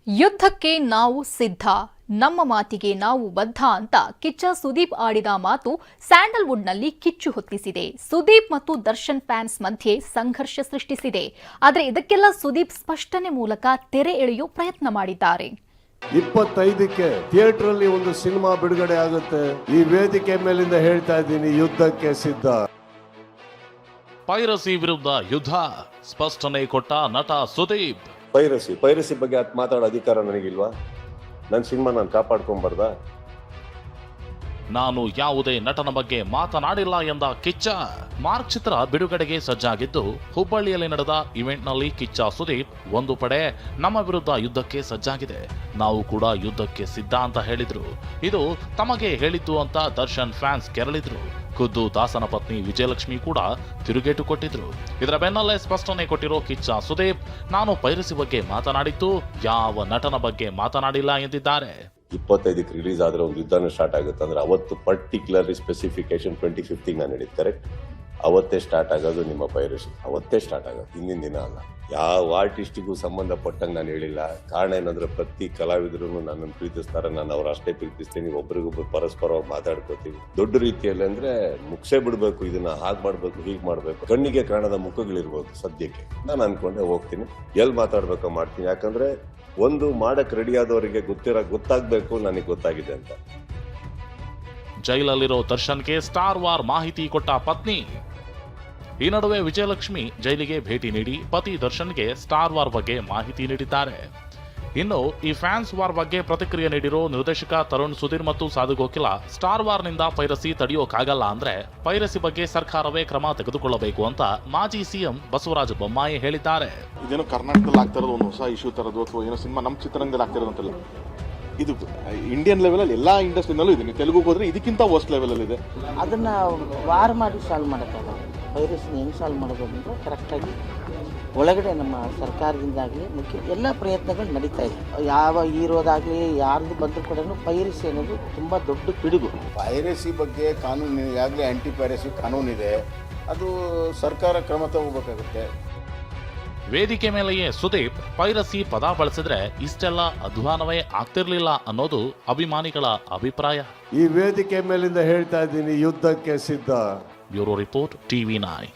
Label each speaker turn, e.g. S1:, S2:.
S1: ಯುದ್ಧಕ್ಕೆ ನಾವು ಸಿದ್ಧ, ನಮ್ಮ ಮಾತಿಗೆ ನಾವು ಬದ್ಧ ಅಂತ ಕಿಚ್ಚ ಸುದೀಪ್ ಆಡಿದ ಮಾತು ಸ್ಯಾಂಡಲ್ವುಡ್ನಲ್ಲಿ ಕಿಚ್ಚು ಹೊತ್ತಿಸಿದೆ. ಸುದೀಪ್ ಮತ್ತು ದರ್ಶನ್ ಫ್ಯಾನ್ಸ್ ಮಧ್ಯೆ ಸಂಘರ್ಷ ಸೃಷ್ಟಿಸಿದೆ. ಆದರೆ ಇದಕ್ಕೆಲ್ಲ ಸುದೀಪ್ ಸ್ಪಷ್ಟನೆ ಮೂಲಕ ತೆರೆ ಎಳೆಯೋ ಪ್ರಯತ್ನ ಮಾಡಿದ್ದಾರೆ.
S2: 25ಕ್ಕೆ ಥಿಯೇಟರ್ ಅಲ್ಲಿ ಒಂದು ಸಿನಿಮಾ ಬಿಡುಗಡೆ ಆಗುತ್ತೆ. ಈ ವೇದಿಕೆ ಮೇಲಿಂದ ಹೇಳ್ತಾ ಇದ್ದೀನಿ, ಯುದ್ಧಕ್ಕೆ ಸಿದ್ಧ.
S3: ಪೈರಸಿ ವಿರುದ್ಧ ಯುದ್ಧ ಸ್ಪಷ್ಟನೆ ಕೊಟ್ಟ ನಟ ಸುದೀಪ್.
S2: ಪೈರಸಿ ಬಗ್ಗೆ ಮಾತಾಡೋ ಅಧಿಕಾರ ನನಗಿಲ್ವಾ? ನನ್ನ ಸಿನಿಮಾ ನಾನು ಕಾಪಾಡ್ಕೊಂಬಾರ್ದ?
S3: ನಾನು ಯಾವುದೇ ನಟನ ಬಗ್ಗೆ ಮಾತನಾಡಿಲ್ಲ ಎಂದ ಕಿಚ್ಚ. ಮಾರ್ಕ್ ಚಿತ್ರ ಬಿಡುಗಡೆಗೆ ಸಜ್ಜಾಗಿದ್ದು, ಹುಬ್ಬಳ್ಳಿಯಲ್ಲಿ ನಡೆದ ಇವೆಂಟ್ನಲ್ಲಿ ಕಿಚ್ಚ ಸುದೀಪ್ ಒಂದು ಪಡೆ ನಮ್ಮ ವಿರುದ್ಧ ಯುದ್ಧಕ್ಕೆ ಸಜ್ಜಾಗಿದೆ, ನಾವು ಕೂಡ ಯುದ್ಧಕ್ಕೆ ಸಿದ್ಧ ಅಂತ ಹೇಳಿದ್ರು. ಇದು ತಮಗೆ ಹೇಳಿದ್ದು ಅಂತ ದರ್ಶನ್ ಫ್ಯಾನ್ಸ್ ಕೆರಳಿದ್ರು. ಖುದ್ದು ದಾಸನ ಪತ್ನಿ ವಿಜಯಲಕ್ಷ್ಮಿ ಕೂಡ ತಿರುಗೇಟು ಕೊಟ್ಟಿದ್ರು. ಇದರ ಬೆನ್ನಲ್ಲೇ ಸ್ಪಷ್ಟನೆ ಕೊಟ್ಟಿರೋ ಕಿಚ್ಚ ಸುದೀಪ್, ನಾನು ಪೈರಸಿ ಬಗ್ಗೆ ಮಾತನಾಡಿದ್ದು, ಯಾವ ನಟನ ಬಗ್ಗೆ ಮಾತನಾಡಿಲ್ಲ ಎಂದಿದ್ದಾರೆ.
S2: 25ಕ್ಕೆ ರಿಲೀಸ್ ಆದ್ರೆ ಒಂದು ಯುದ್ಧನೂ ಸ್ಟಾರ್ಟ್ ಆಗುತ್ತೆ ಅಂದ್ರೆ ಅವತ್ತು ಪರ್ಟಿಕ್ಯುಲರ್ಲಿ ಸ್ಪೆಸಿಫಿಕೇಶನ್ 25th ನಾನು ಹೇಳಿದ್ ಕರೆಕ್ಟ್. ಅವತ್ತೇ ಸ್ಟಾರ್ಟ್ ಆಗೋದು ನಿಮ್ಮ ಪೈರಸಿ, ಅವತ್ತೇ ಸ್ಟಾರ್ಟ್ ಆಗೋದು, ಹಿಂದಿನ ದಿನ ಅಲ್ಲ. ಯಾವ ಆರ್ಟಿಸ್ಟಿಗೂ ಸಂಬಂಧಪಟ್ಟಂಗೆ ನಾನು ಹೇಳಿಲ್ಲ. ಕಾರಣ ಏನಂದ್ರೆ ಪ್ರತಿ ಕಲಾವಿದರು ನನ್ನನ್ನು ಪ್ರೀತಿಸ್ತಾರೆ, ನಾನು ಅವ್ರು ಅಷ್ಟೇ ಪ್ರೀತಿಸ್ತೀನಿ. ಒಬ್ರಿಗೊಬ್ರು ಪರಸ್ಪರ ಮಾತಾಡ್ಕೋತೀವಿ. ದೊಡ್ಡ ರೀತಿಯಲ್ಲಿ ಅಂದ್ರೆ ಮುಗಿಸೇ ಬಿಡ್ಬೇಕು, ಇದನ್ನ ಹಾಗೆ ಮಾಡ್ಬೇಕು, ಹೀಗೆ ಮಾಡ್ಬೇಕು. ಕಣ್ಣಿಗೆ ಕಾಣದ ಮುಖಗಳಿರ್ಬೋದು ಸದ್ಯಕ್ಕೆ. ನಾನು ಅನ್ಕೊಂಡೆ ಹೋಗ್ತೀನಿ, ಎಲ್ಲಿ ಮಾತಾಡ್ಬೇಕೋ ಮಾಡ್ತೀನಿ. ಯಾಕಂದ್ರೆ ಒಂದು ಮಾಡಕ್ ರೆಡಿ ಆದವರಿಗೆ ಗೊತ್ತಾಗ್ಬೇಕು ನನಗೆ ಗೊತ್ತಾಗಿದೆ ಅಂತ.
S3: ಜೈಲಲ್ಲಿರೋ ದರ್ಶನ್ಗೆ ಸ್ಟಾರ್ ವಾರ್ ಮಾಹಿತಿ ಕೊಟ್ಟ ಪತ್ನಿ. ಈ ನಡುವೆ ವಿಜಯಲಕ್ಷ್ಮಿ ಜೈಲಿಗೆ ಭೇಟಿ ನೀಡಿ ಪತಿ ದರ್ಶನ್ಗೆ ಸ್ಟಾರ್ ವಾರ್ ಬಗ್ಗೆ ಮಾಹಿತಿ ನೀಡಿದ್ದಾರೆ. ಇನ್ನು ಈ ಫ್ಯಾನ್ಸ್ ವಾರ್ ಬಗ್ಗೆ ಪ್ರತಿಕ್ರಿಯೆ ನೀಡಿರೋ ನಿರ್ದೇಶಕ ತರುಣ್ ಸುಧೀರ್ ಮತ್ತು ಸಾಧು ಗೋಕಿಲ, ಸ್ಟಾರ್ ವಾರ್ ನಿಂದ ಪೈರಸಿ ತಡೆಯೋಕ್ಕಾಗಲ್ಲ ಅಂದ್ರೆ ಪೈರಸಿ ಬಗ್ಗೆ ಸರ್ಕಾರವೇ ಕ್ರಮ ತೆಗೆದುಕೊಳ್ಳಬೇಕು ಅಂತ ಮಾಜಿ ಸಿಎಂ ಬಸವರಾಜ ಬೊಮ್ಮಾಯಿ ಹೇಳಿದ್ದಾರೆ.
S4: ಇದೇನೋ ಕರ್ನಾಟಕದಲ್ಲಿ ಆಗ್ತಾ ಇರೋದು ಒಂದು ಹೊಸ ಇಶ್ಯೂ ತರದು ಅಥವಾ ಏನೋ ಸಿನಿಮಾ ನಮ್ಮ ಚಿತ್ರರಂಗದಲ್ಲಿ ಆಗ್ತಿರೋದು ಅಂತಲ್ಲ, ಇದು ಇಂಡಿಯನ್ ಲೆವೆಲಲ್ಲಿ ಎಲ್ಲ ಇಂಡಸ್ಟ್ರಿನಲ್ಲೂ ಇದೆ. ನೀವು ತೆಲುಗುಗೆ ಹೋದ್ರೆ ಇದಕ್ಕಿಂತ ವರ್ಸ್ಟ್ ಲೆವೆಲಲ್ಲಿ ಇದೆ.
S5: ಅದನ್ನ ವಾರ್ ಮಾಡಿ ಸಾಲ್ವ್ ಮಾಡೋಕ್ಕಾಗಲ್ಲ. ವೈರಸ್ನ ಹೆಂಗೆ ಸಾಲ್ವ್ ಮಾಡೋದು ಅಂದರೆ ಕರೆಕ್ಟಾಗಿ ಒಳಗಡೆ ನಮ್ಮ ಸರ್ಕಾರದಿಂದಾಗಲಿ ಮುಖ್ಯ ಎಲ್ಲ ಪ್ರಯತ್ನಗಳು ನಡೀತಾ ಇದೆ. ಯಾವ ಹೀರೋದಾಗಲಿ ಯಾರ್ದು ಬಂದರೂ ಕೂಡ ಪೈರಸಿ ಅನ್ನೋದು ತುಂಬ ದೊಡ್ಡ ಪಿಡುಗು.
S6: ಪೈರಸಿ ಬಗ್ಗೆ ಕಾನೂನು ಈಗಾಗಲೇ ಆ್ಯಂಟಿ ಪೈರಸಿ ಕಾನೂನಿದೆ, ಅದು ಸರ್ಕಾರ ಕ್ರಮ ತಗೋಬೇಕಾಗುತ್ತೆ.
S3: ವೇದಿಕೆ ಮೇಲೆಯೇ ಸುದೀಪ್, ಪೈರಸಿ ಪದ ಬಳಸಿದ್ರೆ ಇಷ್ಟೆಲ್ಲ ಅಧ್ವಾನವೇ ಆಗ್ತಿರ್ಲಿಲ್ಲ ಅನ್ನೋದು ಅಭಿಮಾನಿಗಳ ಅಭಿಪ್ರಾಯ.
S2: ಈ ವೇದಿಕೆ ಮೇಲಿಂದ ಹೇಳ್ತಾ ಇದ್ದೀನಿ, ಯುದ್ಧಕ್ಕೆ ಸಿದ್ಧ.
S3: Bureau report, TV9.